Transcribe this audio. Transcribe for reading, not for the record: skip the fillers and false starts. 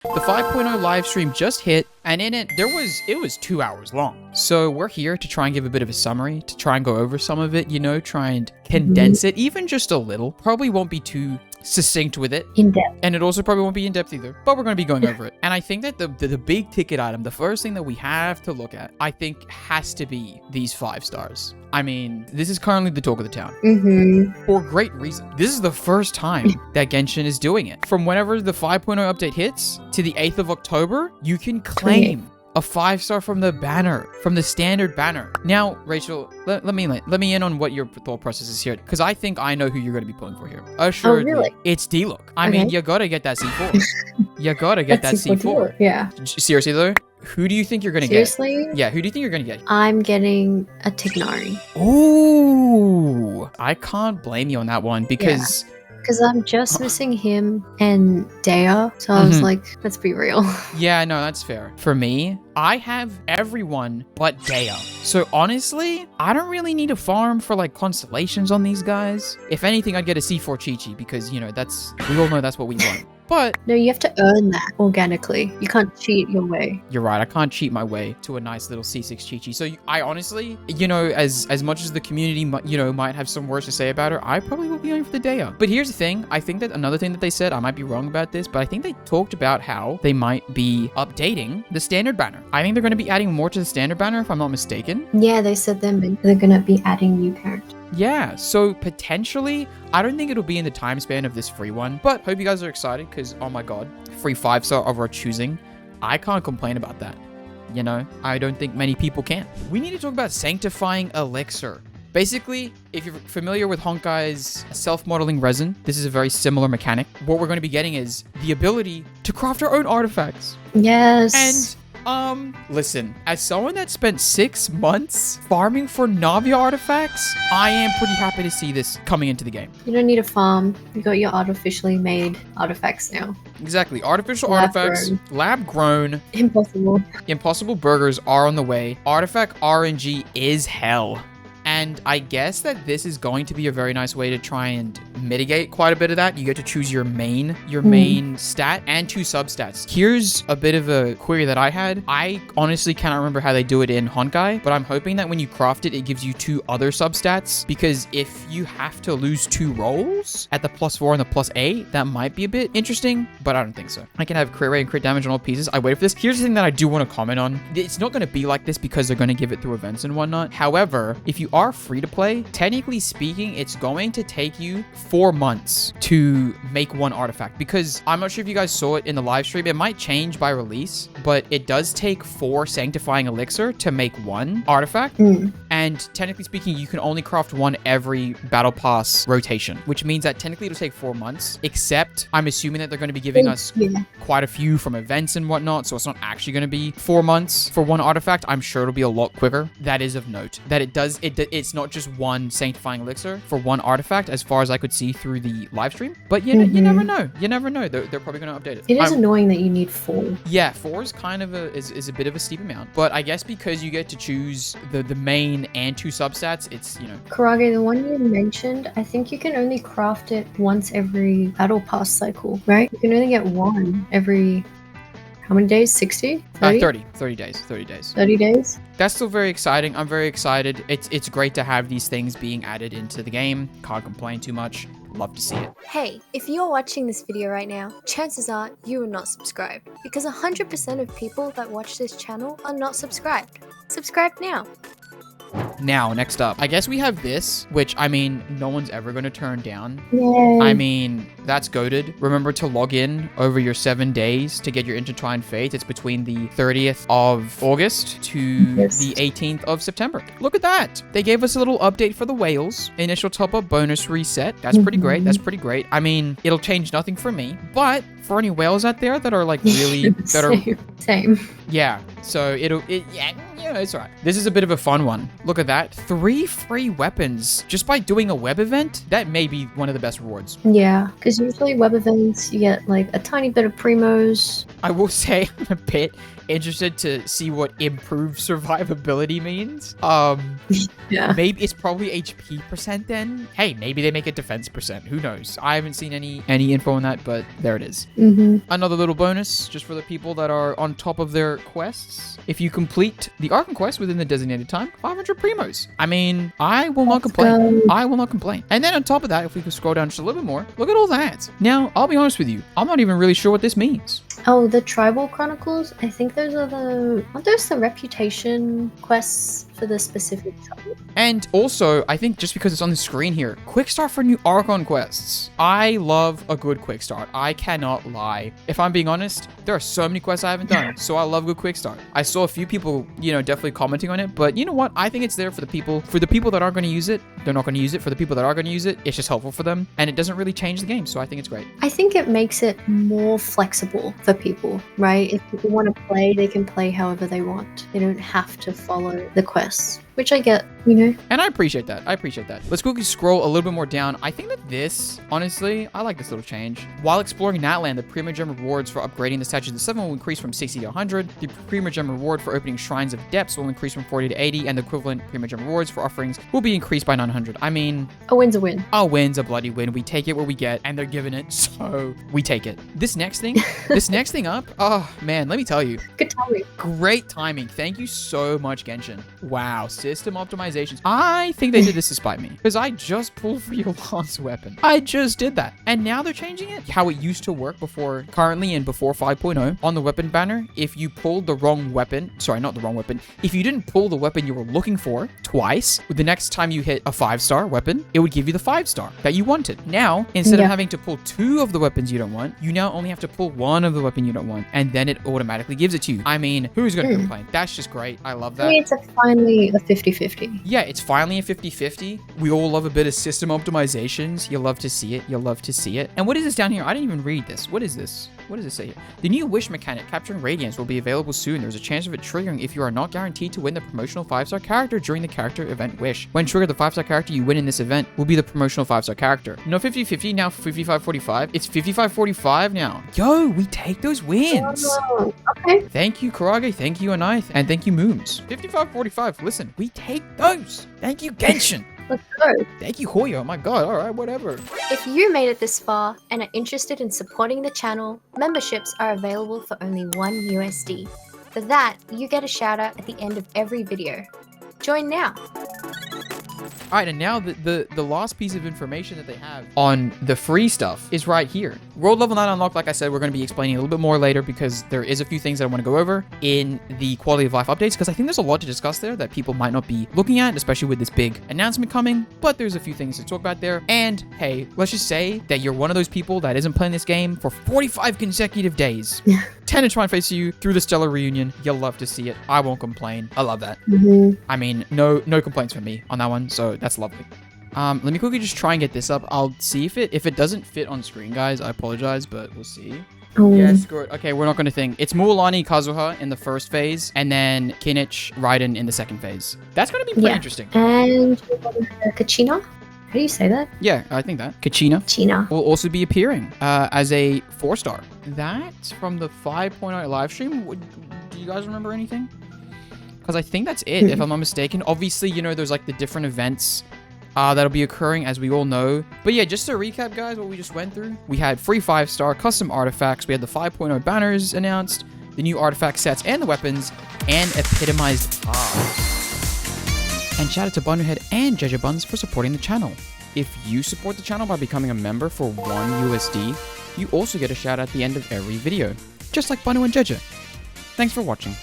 The 5.0 live stream just hit, and in it, it was 2 hours long. So we're here to try and give a bit of a summary, to try and go over some of it, try and condense it, even just a little. Probably won't be too succinct with it. In depth. And it also probably won't be in depth either, but we're going to be going over it. And I think that the big ticket item, the first thing that we have to look at, I think has to be these 5 stars. I mean, this is currently the talk of the town. For great reason. This is the first time that Genshin is doing it. From whenever the 5.0 update hits to the 8th of October, you can claim a 5-star from the banner, from the standard banner. Now, Rachel, let me in on what your thought process is here, because I think I know who you're going to be pulling for here. Assuredly, really? It's D-Look. I mean, you gotta get that C4. You gotta get that C4. Yeah. Seriously though, who do you think you're gonna Seriously? get? Yeah, who do you think you're gonna get? I'm getting a Tignari. Ooh, I can't blame you on that one because. Because I'm just missing him and Dea, so I was like, let's be real. Yeah, no, that's fair. For me, I have everyone but Dea. So honestly, I don't really need a farm for like constellations on these guys. If anything, I'd get a C4 Chi-Chi because, we all know that's what we want. But no, you have to earn that organically. You can't cheat your way. You're right. I can't cheat my way to a nice little C6 Chi-Chi. So I honestly, as much as the community, might have some words to say about her, I probably will be going for the Dea. But here's the thing. I think that another thing that they said, I might be wrong about this, but I think they talked about how they might be updating the standard banner. I think they're going to be adding more to the standard banner, if I'm not mistaken. Yeah, they said they're going to be adding new characters. Yeah, so potentially, I don't think it'll be in the time span of this free one, but hope you guys are excited because, oh my god, free 5-star of our choosing. I can't complain about that. I don't think many people can. We need to talk about Sanctifying Elixir. Basically, if you're familiar with Honkai's self-modeling resin, this is a very similar mechanic. What we're going to be getting is the ability to craft our own artifacts. Yes. And listen, as someone that spent 6 months farming for Navia artifacts, I am pretty happy to see this coming into the game. You don't need a farm. You got your artificially made artifacts now. Exactly. Artificial artifacts, lab grown. Impossible burgers are on the way. Artifact RNG is hell. And I guess that this is going to be a very nice way to try and mitigate quite a bit of that. You get to choose your main stat and 2 substats. Here's a bit of a query that I had. I honestly cannot remember how they do it in Honkai, but I'm hoping that when you craft it, it gives you 2 other substats, because if you have to lose 2 rolls at the +4 and the +8, that might be a bit interesting, but I don't think so. I can have crit rate and crit damage on all pieces. I wait for this. Here's the thing that I do want to comment on. It's not going to be like this because they're going to give it through events and whatnot. However, if you are free to play, technically speaking, it's going to take you 4 months to make 1 artifact, because I'm not sure if you guys saw it in the live stream. It might change by release, but it does take 4 Sanctifying Elixir to make 1 artifact. And technically speaking, you can only craft 1 every battle pass rotation, which means that technically it'll take 4 months, except I'm assuming that they're going to be giving us quite a few from events and whatnot, so it's not actually going to be 4 months for 1 artifact. I'm sure it'll be a lot quicker. That is of note, that it's not just 1 Sanctifying Elixir for 1 artifact, as far as I could see through the live stream. But you never know. You never know. They're probably going to update it. It is annoying that you need 4. Yeah, 4 is kind of is a bit of a steep amount. But I guess because you get to choose the main and 2 substats, it's, Karage, the one you mentioned, I think you can only craft it once every battle pass cycle, right? You can only get 1 every... How many days? 60? 30? 30 days. 30 days. 30 days? That's still very exciting. I'm very excited. It's great to have these things being added into the game. Can't complain too much. Love to see it. Hey, if you're watching this video right now, chances are you are not subscribed, because 100% of people that watch this channel are not subscribed. Subscribe now. Now, next up, I guess we have this, which, I mean, no one's ever going to turn down. Yay. I mean, that's goated. Remember to log in over your 7 days to get your Intertwined Fates. It's between the 30th of August to the 18th of September. Look at that. They gave us a little update for the whales. Initial top-up bonus reset. That's pretty great. That's pretty great. I mean, it'll change nothing for me, but for any whales out there that are like really... Same. Yeah, so it's alright. This is a bit of a fun one. Look at that. 3 free weapons just by doing a web event. That may be one of the best rewards. Yeah, because usually web events, you get like a tiny bit of primos. I will say I'm a bit interested to see what improved survivability means. Yeah. Maybe it's probably HP % then. Hey, maybe they make it defense %. Who knows? I haven't seen any info on that, but there it is. Another little bonus just for the people that are on top of their quests. If you complete the Archon quest within the designated time, 500 primos. I mean, I will not complain. I will not complain. And then on top of that, if we could scroll down just a little bit more, look at all that. Now, I'll be honest with you. I'm not even really sure what this means. Oh, the Tribal Chronicles? I think those are aren't those the reputation quests for the specific tribe? And also, I think just because it's on the screen here, quick start for new Archon quests. I love a good quick start. I cannot lie. If I'm being honest, there are so many quests I haven't done, so I love a good quick start. I saw a few people, definitely commenting on it, but you know what? I think it's there for the people. For the people that aren't going to use it, they're not going to use it. For the people that are going to use it, it's just helpful for them, and it doesn't really change the game, so I think it's great. I think it makes it more flexible for people, right? If people want to play, they can play however they want. They don't have to follow the quests, which I get, And I appreciate that. Let's quickly scroll a little bit more down. I think that this, honestly, I like this little change. While exploring Natlan, the Primogem rewards for upgrading the statues of 7 will increase from 60 to 100. The Primogem reward for opening shrines of depths will increase from 40 to 80, and the equivalent Primogem rewards for offerings will be increased by 900. I mean, a win's a win. A win's a bloody win. We take it where we get, and they're giving it, so we take it. This next thing up, oh man, let me tell you. Good timing. Great timing. Thank you so much, Genshin. Wow, system optimizations. I think they did this to spite me, because I just pulled for your last weapon. I just did that. And now they're changing it. How it used to work before, currently and before 5.0, on the weapon banner, if you pulled the wrong weapon, sorry, not the wrong weapon, if you didn't pull the weapon you were looking for twice, the next time you hit a 5-star weapon, it would give you the 5-star that you wanted. Now, instead of having to pull 2 of the weapons you don't want, you now only have to pull 1 of the weapon you don't want, and then it automatically gives it to you. I mean, who's going to complain? That's just great. I love that. It's finally a 50-50. Yeah, it's finally a 50-50. We all love a bit of system optimizations. You love to see it. You love to see it. And what is this down here? I didn't even read this. What is this? What does it say here? The new wish mechanic, capturing Radiance, will be available soon. There's a chance of it triggering if you are not guaranteed to win the promotional 5-star character during the character event wish. When triggered, the 5-star character you win in this event will be the promotional 5-star character. No 50-50, now 55-45. It's 55-45 now. Yo, we take those wins. Oh, okay. Thank you, Karage. Thank you, Anith. And thank you, Mooms. 55-45. Listen, we take those. Thank you, Genshin. Let's go. Thank you, Hoyo. Oh my god. All right, whatever. If you made it this far and are interested in supporting the channel, memberships are available for only $1 USD. For that, you get a shout out at the end of every video. Join now. All right, and now the last piece of information that they have on the free stuff is right here. World level 9 unlocked, like I said, we're going to be explaining a little bit more later because there is a few things that I want to go over in the quality of life updates because I think there's a lot to discuss there that people might not be looking at, especially with this big announcement coming, but there's a few things to talk about there. And hey, let's just say that you're one of those people that isn't playing this game for 45 consecutive days. 10 to try and face you through the Stellar Reunion. You'll love to see it. I won't complain. I love that. I mean, no complaints from me on that one, so that's lovely. Let me quickly just try and get this up. I'll see if it doesn't fit on screen, guys. I apologize, but we'll see. Yeah, screw it. Okay, we're not going to think. It's Mualani Kazuha in the first phase, and then Kinich Raiden in the second phase. That's going to be pretty interesting. And Kachina? How do you say that? Yeah, I think that. Kachina will also be appearing as a 4-star. That's from the 5.0 live stream. Do you guys remember anything? Because I think that's it, if I'm not mistaken. Obviously, there's like the different events that'll be occurring, as we all know. But yeah, just to recap, guys, what we just went through. We had free 5-star custom artifacts. We had the 5.0 banners announced, the new artifact sets and the weapons, and epitomized paths. And shout out to Bunhead and Jeja Buns for supporting the channel. If you support the channel by becoming a member for $1 USD, you also get a shout out at the end of every video, just like Banu and Jeja. Thanks for watching.